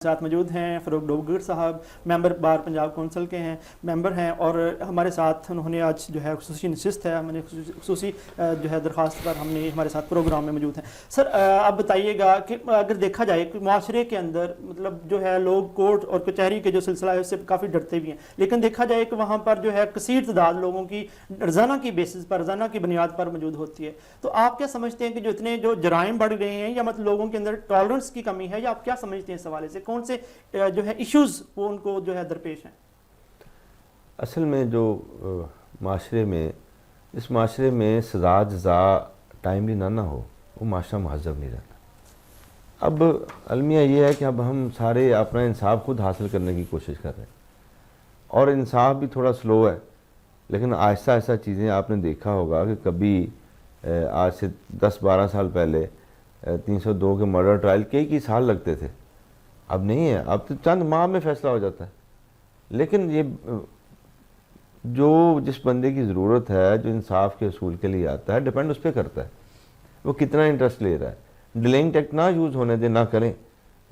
ساتھ موجود ہیں فروغ ڈوگر صاحب، ممبر بار پنجاب کونسل کے ہیں، ممبر ہیں، اور ہمارے ساتھ انہوں نے آج جو ہے خصوصی نشست ہے، ہم نے خصوصی جو ہے درخواست پر ہم نے ہمارے ساتھ پروگرام میں موجود ہیں۔ سر آپ بتائیے گا کہ اگر دیکھا جائے کہ معاشرے کے اندر مطلب جو ہے لوگ کورٹ اور کچہری کے جو سلسلہ ہے اس سے کافی ڈرتے بھی ہیں، لیکن دیکھا جائے کہ وہاں پر جو ہے کثیر تعداد لوگوں کی روزانہ کی بیسس پر، روزانہ کی بنیاد پر موجود ہوتی ہے، تو آپ کیا سمجھتے ہیں کہ جو اتنے جو جرائم بڑھ گئے ہیں یا مطلب لوگوں کے اندر ٹالرنس کی کمی ہے، یا آپ کیا سمجھتے ہیں اس حوالے سے کون سے جو ہے ایشوز وہ ان کو جو ہے درپیش ہیں؟ اصل میں جو معاشرے میں اس معاشرے میں سزا جزا ٹائملی نہ ہو، وہ معاشرہ مہذب نہیں رہتا۔ اب المیہ یہ ہے کہ اب ہم سارے اپنا انصاف خود حاصل کرنے کی کوشش کر رہے ہیں، اور انصاف بھی تھوڑا سلو ہے، لیکن آہستہ آہستہ چیزیں آپ نے دیکھا ہوگا کہ کبھی آج سے 10-12 سال پہلے 302 کے مرڈر ٹرائل کئی سال لگتے تھے، اب نہیں ہے، اب تو چند ماہ میں فیصلہ ہو جاتا ہے۔ لیکن یہ جو جس بندے کی ضرورت ہے، جو انصاف کے اصول کے لیے آتا ہے، ڈیپینڈ اس پہ کرتا ہے وہ کتنا انٹرسٹ لے رہا ہے۔ ڈیلینگ ٹیکٹ نہ یوز ہونے دیں، نہ کریں۔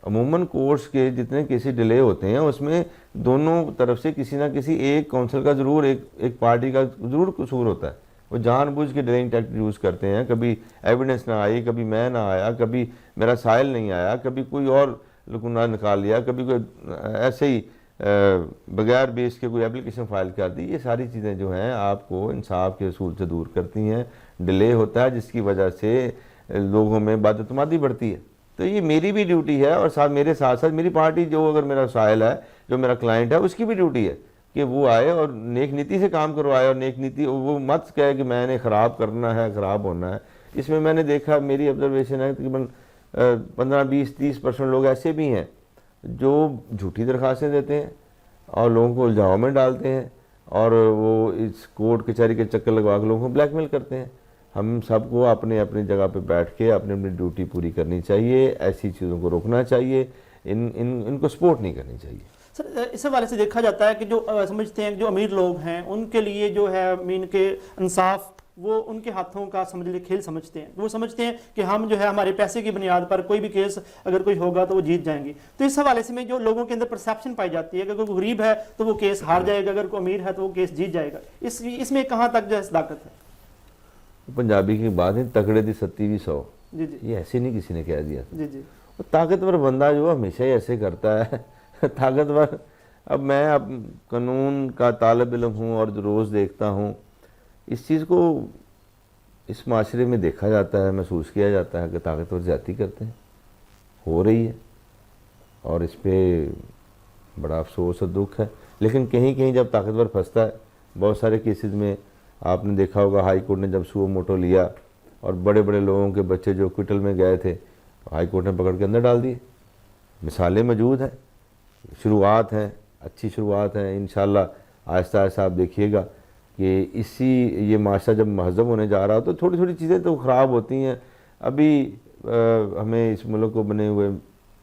عموماً کورٹس کے جتنے کیسز ڈیلے ہوتے ہیں اس میں دونوں طرف سے کسی نہ کسی ایک کونسل کا ضرور ایک پارٹی کا ضرور قصور ہوتا ہے، وہ جان بوجھ کے ڈیلینگ ٹیکٹ یوز کرتے ہیں۔ کبھی ایویڈنس نہ آئی، کبھی میں نہ آیا، کبھی میرا سائل نہیں آیا، کبھی کوئی اور لکونہ نکال لیا، کبھی کوئی ایسے ہی بغیر بیس کے کوئی اپلیکیشن فائل کر دی۔ یہ ساری چیزیں جو ہیں آپ کو انصاف کے اصول سے دور کرتی ہیں، ڈیلے ہوتا ہے جس کی وجہ سے لوگوں میں بد اعتمادی بڑھتی ہے۔ تو یہ میری بھی ڈیوٹی ہے، اور میرے ساتھ ساتھ میری پارٹی جو اگر میرا سائل ہے، جو میرا کلائنٹ ہے، اس کی بھی ڈیوٹی ہے کہ وہ آئے اور نیک نیتی سے کام کروائے، اور نیک نیتی وہ مت کہے کہ میں نے خراب کرنا ہے، خراب ہونا ہے۔ اس میں نے دیکھا، میری آبزرویشن ہے، تقریباً 15-20-30% لوگ ایسے بھی ہیں جو جھوٹی درخواستیں دیتے ہیں اور لوگوں کو الجھاؤ میں ڈالتے ہیں، اور وہ اس کورٹ کچہری کے چکر لگوا کے لوگوں کو بلیک میل کرتے ہیں۔ ہم سب کو اپنی اپنی جگہ پہ بیٹھ کے اپنی ڈیوٹی پوری کرنی چاہیے، ایسی چیزوں کو روکنا چاہیے، ان کو سپورٹ نہیں کرنی چاہیے۔ سر اس حوالے سے دیکھا جاتا ہے کہ جو سمجھتے ہیں کہ جو امیر لوگ ہیں ان کے لیے جو ہے مین کے انصاف وہ ان کے ہاتھوں کا سمجھ لے کھیل سمجھتے ہیں، وہ سمجھتے ہیں کہ ہم جو ہے ہمارے پیسے کی بنیاد پر کوئی بھی کیس اگر کوئی ہوگا تو وہ جیت جائیں گے۔ تو اس حوالے سے میں جو لوگوں کے اندر پرسیپشن پائی جاتی ہے کہ اگر کوئی غریب ہے تو وہ کیس ہار جائے گا، اگر کوئی امیر ہے تو وہ کیس جیت جائے گا، اس میں کہاں تک جو ہے صداقت ہے؟ پنجابی کی بات ہے، تگڑے دی ستی بھی 100۔ جی جی، یہ ایسے نہیں کسی نے کہہ دیا۔ جی جی، وہ طاقتور بندہ جو ہمیشہ ہی ایسے کرتا ہے طاقتور۔ اب میں قانون کا طالب علم ہوں اور روز دیکھتا ہوں اس چیز کو، اس معاشرے میں دیکھا جاتا ہے، محسوس کیا جاتا ہے کہ طاقتور زیادتی کرتے ہیں، ہو رہی ہے، اور اس پہ بڑا افسوس اور دکھ ہے۔ لیکن کہیں کہیں جب طاقتور پھنستا ہے، بہت سارے کیسز میں آپ نے دیکھا ہوگا ہائی کورٹ نے جب سو موٹو لیا اور بڑے بڑے لوگوں کے بچے جو کوئٹل میں گئے تھے ہائی کورٹ نے پکڑ کے اندر ڈال دیے۔ مثالیں موجود ہیں، شروعات ہیں، اچھی شروعات ہیں۔ انشاءاللہ آہستہ آہستہ آپ دیکھیے گا کہ یہ معاشرہ جب مہذب ہونے جا رہا ہو تو تھوڑی تھوڑی چیزیں تو خراب ہوتی ہیں۔ ابھی ہمیں اس ملک کو بنے ہوئے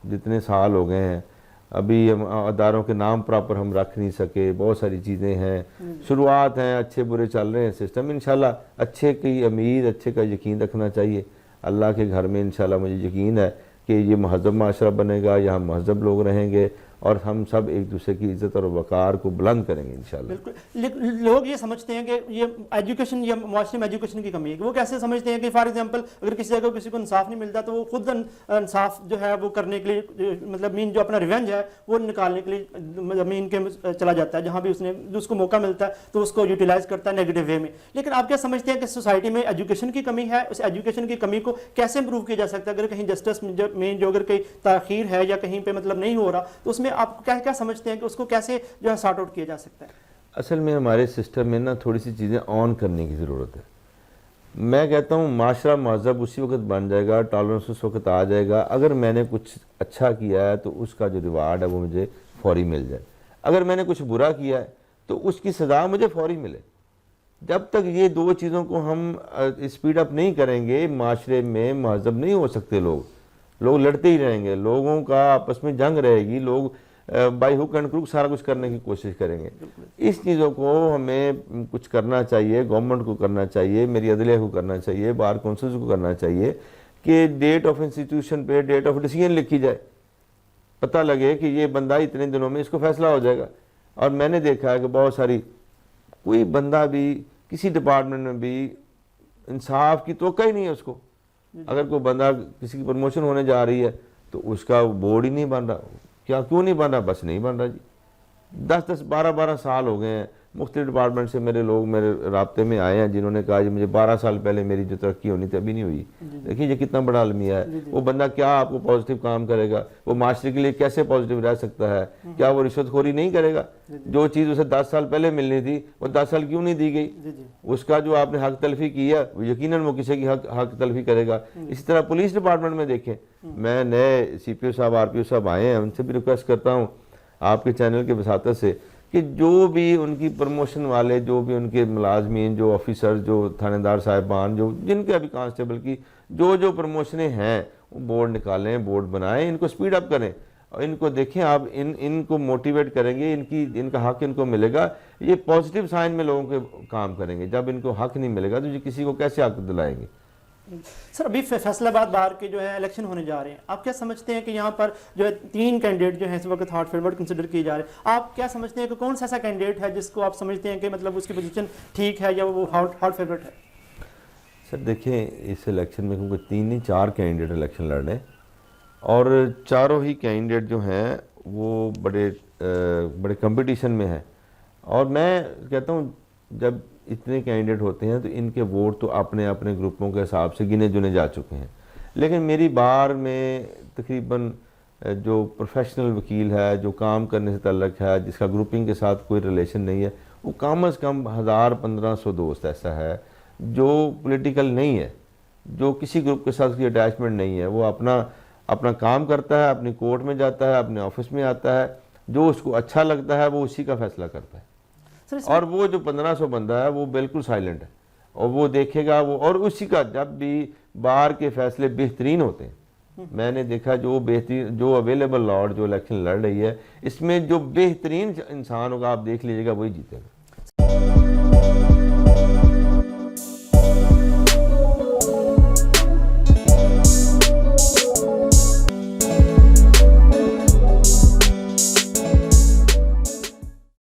جتنے سال ہو گئے ہیں، ابھی ہم اداروں کے نام پراپر ہم رکھ نہیں سکے، بہت ساری چیزیں ہیں، شروعات ہیں، اچھے برے چل رہے ہیں سسٹم۔ انشاءاللہ اچھے کی امید، اچھے کا یقین رکھنا چاہیے۔ اللہ کے گھر میں انشاءاللہ مجھے یقین ہے کہ یہ مہذب معاشرہ بنے گا، یہاں مہذب لوگ رہیں گے، اور ہم سب ایک دوسرے کی عزت اور وقار کو بلند کریں گے انشاءاللہ۔ بالکل، لوگ یہ سمجھتے ہیں کہ یہ ایجوکیشن یا معاشرے میں ایجوکیشن کی کمی ہے۔ وہ کیسے سمجھتے ہیں کہ فار ایگزامپل اگر کسی جگہ کسی کو انصاف نہیں ملتا تو وہ خود انصاف جو ہے وہ کرنے کے لیے مطلب مین جو اپنا ریونج ہے وہ نکالنے کے لیے مین کے چلا جاتا ہے، جہاں بھی اس کو موقع ملتا ہے تو اس کو یوٹیلائز کرتا ہے نیگیٹو وے میں۔ لیکن آپ کیا سمجھتے ہیں کہ سوسائٹی میں ایجوکیشن کی کمی ہے؟ اس ایجوکیشن کی کمی کو کیسے امپروو کیا جا سکتا ہے؟ اگر کہیں جسٹس میں جو اگر کوئی تاخیر ہے یا کہیں پہ مطلب نہیں ہو رہا تو اس میں آپ کیا سمجھتے ہیں کہ اس کو کیسے جو ہے سارٹ آؤٹ کیا جا سکتا ہے؟ اصل میں ہمارے سسٹم میں تھوڑی سی چیزیں آن کرنے کی ضرورت ہے۔ میں کہتا ہوں معاشرہ مہذب اسی وقت بن جائے گا، ٹالرنس اس وقت آ جائے گا اگر میں نے کچھ اچھا کیا ہے تو اس کا جو ریوارڈ ہے وہ مجھے فوری مل جائے، اگر میں نے کچھ برا کیا ہے تو اس کی سزا مجھے فوری ملے۔ جب تک یہ دو چیزوں کو ہم اسپیڈ اپ نہیں کریں گے، معاشرے میں مہذب نہیں ہو سکتے۔ لوگ لڑتے ہی رہیں گے، لوگوں کا آپس میں جنگ رہے گی، لوگ بائی ہک اینڈ کروک سارا کچھ کرنے کی کوشش کریں گے۔ اس چیزوں کو ہمیں کچھ کرنا چاہیے، گورنمنٹ کو کرنا چاہیے، میری عدلیہ کو کرنا چاہیے، بار کونسلز کو کرنا چاہیے کہ ڈیٹ آف انسٹیٹیوشن پہ ڈیٹ آف ڈیسیژن لکھی جائے۔ پتہ لگے کہ یہ بندہ اتنے دنوں میں اس کو فیصلہ ہو جائے گا. اور میں نے دیکھا ہے کہ بہت ساری کوئی بندہ بھی کسی ڈپارٹمنٹ میں بھی انصاف کی توقع ہی نہیں ہے اس کو. اگر کوئی بندہ کسی کی پروموشن ہونے جا رہی ہے تو اس کا بورڈ ہی نہیں بن رہا. کیوں نہیں بن رہا؟ بس نہیں بن رہا جی. 10-12 سال ہو گئے ہیں. مختلف ڈپارٹمنٹ سے میرے لوگ میرے رابطے میں آئے ہیں جنہوں نے کہا جی مجھے 12 سال پہلے میری جو ترقی ہونی تھی ابھی نہیں ہوئی. دیکھیے یہ کتنا بڑا المیہ ہے. وہ بندہ کیا آپ کو پازیٹیو کام کرے گا؟ وہ معاشرے کے لیے کیسے پازیٹیو رہ سکتا ہے؟ کیا وہ رشوت خوری نہیں کرے گا؟ جو چیز اسے 10 سال پہلے ملنی تھی وہ 10 سال کیوں نہیں دی گئی؟ اس کا جو آپ نے حق تلفی کی ہے وہ یقیناً وہ کسی کی حق تلفی کرے گا. اسی طرح پولیس ڈپارٹمنٹ میں دیکھیں, میں نئے سی پی او صاحب آر پی او صاحب آئے ہیں, ان سے بھی ریکویسٹ کرتا ہوں آپ کے چینل کے وساطت سے کہ جو بھی ان کی پروموشن والے, جو بھی ان کے ملازمین, جو آفیسر, جو تھانے دار صاحبان, جو جن کے ابھی کانسٹیبل کی جو پروموشنیں ہیں وہ بورڈ نکالیں, بورڈ بنائیں, ان کو سپیڈ اپ کریں, اور ان کو دیکھیں آپ ان کو موٹیویٹ کریں گے, ان کا حق ان کو ملے گا. یہ پازیٹیو سائن میں لوگوں کے کام کریں گے. جب ان کو حق نہیں ملے گا تو یہ کسی کو کیسے حق دلائیں گے؟ سر ابھی فیصل آباد بار کے جو ہے الیکشن ہونے جا رہے ہیں, آپ کیا سمجھتے ہیں کہ یہاں پر جو ہے 3 کینڈیڈیٹ جو ہیں اس وقت ہارڈ فیورڈ کنسیڈر کیے جا رہے ہیں, آپ کیا سمجھتے ہیں کہ کون سا ایسا کینڈیڈیٹ ہے جس کو آپ سمجھتے ہیں کہ مطلب اس کی پوزیشن ٹھیک ہے یا وہ ہارڈ فیورٹ ہے؟ سر دیکھیں اس الیکشن میں کیونکہ 3 نہیں 4 کینڈیڈیٹ الیکشن لڑ رہے ہیں, اور چاروں ہی کینڈیڈیٹ جو ہیں وہ بڑے کمپٹیشن میں ہیں. اور میں کہتا ہوں جب اتنے کینڈیڈیٹ ہوتے ہیں تو ان کے ووٹ تو اپنے اپنے گروپوں کے حساب سے گنے چنے جا چکے ہیں. لیکن میری بار میں تقریباً جو پروفیشنل وکیل ہے, جو کام کرنے سے تعلق ہے, جس کا گروپنگ کے ساتھ کوئی ریلیشن نہیں ہے, وہ کم از کم 1000-1500 دوست ایسا ہے جو پولیٹیکل نہیں ہے, جو کسی گروپ کے ساتھ کوئی اٹیچمنٹ نہیں ہے. وہ اپنا کام کرتا ہے, اپنی کورٹ میں جاتا ہے, اپنے آفس میں آتا ہے, جو اس کو اچھا لگتا ہے وہ اسی کا فیصلہ کرتا ہے. اور وہ جو 1500 بندہ ہے وہ بالکل سائلنٹ ہے, اور وہ دیکھے گا وہ, اور اسی کا جب بھی بار کے فیصلے بہترین ہوتے ہیں. میں نے دیکھا جو اویلیبل لاٹ جو الیکشن لڑ رہی ہے اس میں جو بہترین انسان ہوگا آپ دیکھ لیجئے گا وہی جیتے گا.